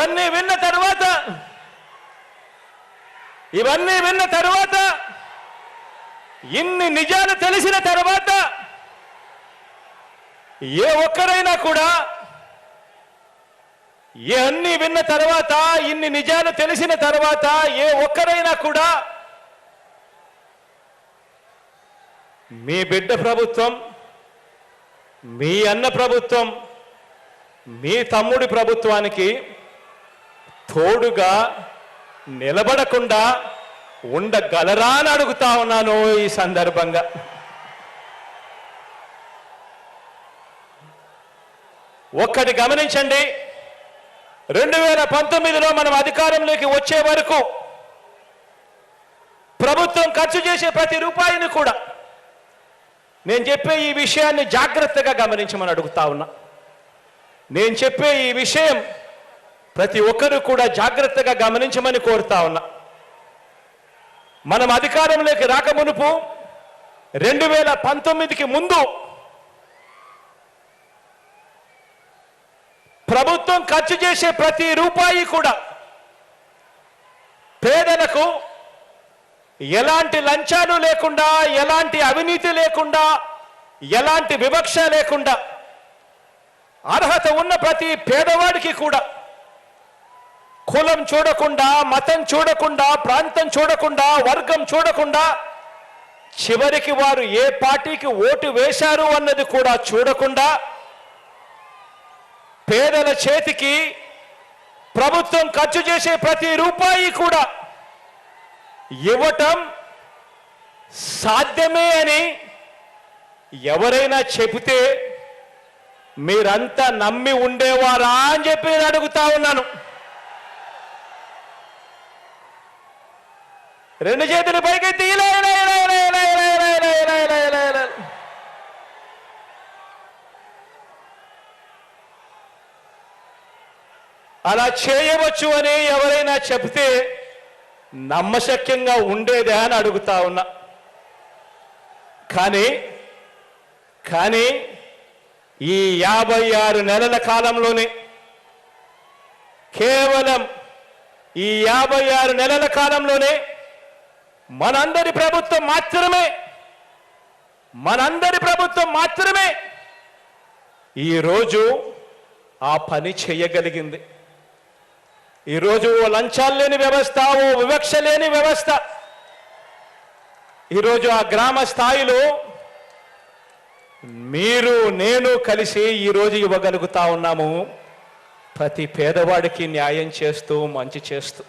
ఇవన్నీ విన్న తర్వాత ఇన్ని నిజాలు తెలిసిన తర్వాత ఏ ఒక్కరైనా కూడా ఇవన్నీ విన్న తర్వాత ఇన్ని నిజాలు తెలిసిన తర్వాత ఏ ఒక్కరైనా కూడా మీ బిడ్డ ప్రభుత్వం, మీ అన్న ప్రభుత్వం, మీ తమ్ముడి ప్రభుత్వానికి తోడుగా నిలబడకుండా ఉండగలరా అని అడుగుతా ఉన్నాను ఈ సందర్భంగా. ఒక్కటి గమనించండి, 2019లో మనం అధికారంలోకి వచ్చే వరకు ప్రభుత్వం ఖర్చు చేసే ప్రతి రూపాయిని కూడా నేను చెప్పే ఈ విషయాన్ని జాగ్రత్తగా గమనించమని అడుగుతా ఉన్నా. నేను చెప్పే ఈ విషయం ప్రతి ఒక్కరూ కూడా జాగ్రత్తగా గమనించమని కోరుతా ఉన్నా. మనం అధికారంలోకి రాకమునుపు 2019కి ముందు ప్రభుత్వం ఖర్చు చేసే ప్రతి రూపాయి కూడా పేదలకు ఎలాంటి లంచాలు లేకుండా, ఎలాంటి అవినీతి లేకుండా, ఎలాంటి వివక్ష లేకుండా అర్హత ఉన్న ప్రతి పేదవాడికి కూడా కులం చూడకుండా, మతం చూడకుండా, ప్రాంతం చూడకుండా, వర్గం చూడకుండా, చివరికి వారు ఏ పార్టీకి ఓటు వేశారు అన్నది కూడా చూడకుండా పేదల చేతికి ప్రభుత్వం ఖర్చు చేసే ప్రతి రూపాయి కూడా ఇవ్వటం సాధ్యమే అని ఎవరైనా చెబితే మీరంతా నమ్మి ఉండేవారా అని చెప్పి నేను అడుగుతా ఉన్నాను. రెండు చేతులు పైకెత్తి అలా చేయవచ్చు అని ఎవరైనా చెబితే నమ్మశక్యంగా ఉండేదే అని అడుగుతా ఉన్నా. కానీ ఈ 56 నెలల కాలంలోనే, కేవలం ఈ 56 నెలల కాలంలోనే మనందరి ప్రభుత్వం మాత్రమే ఈరోజు ఆ పని చేయగలిగింది. ఈరోజు ఓ లంచాలు లేని వ్యవస్థ, ఓ వివక్ష లేని వ్యవస్థ ఈరోజు ఆ గ్రామ స్థాయిలో మీరు నేను కలిసి ఈరోజు ఇవ్వగలుగుతా ఉన్నాము. ప్రతి పేదవాడికి న్యాయం చేస్తూ, మంచి చేస్తూ.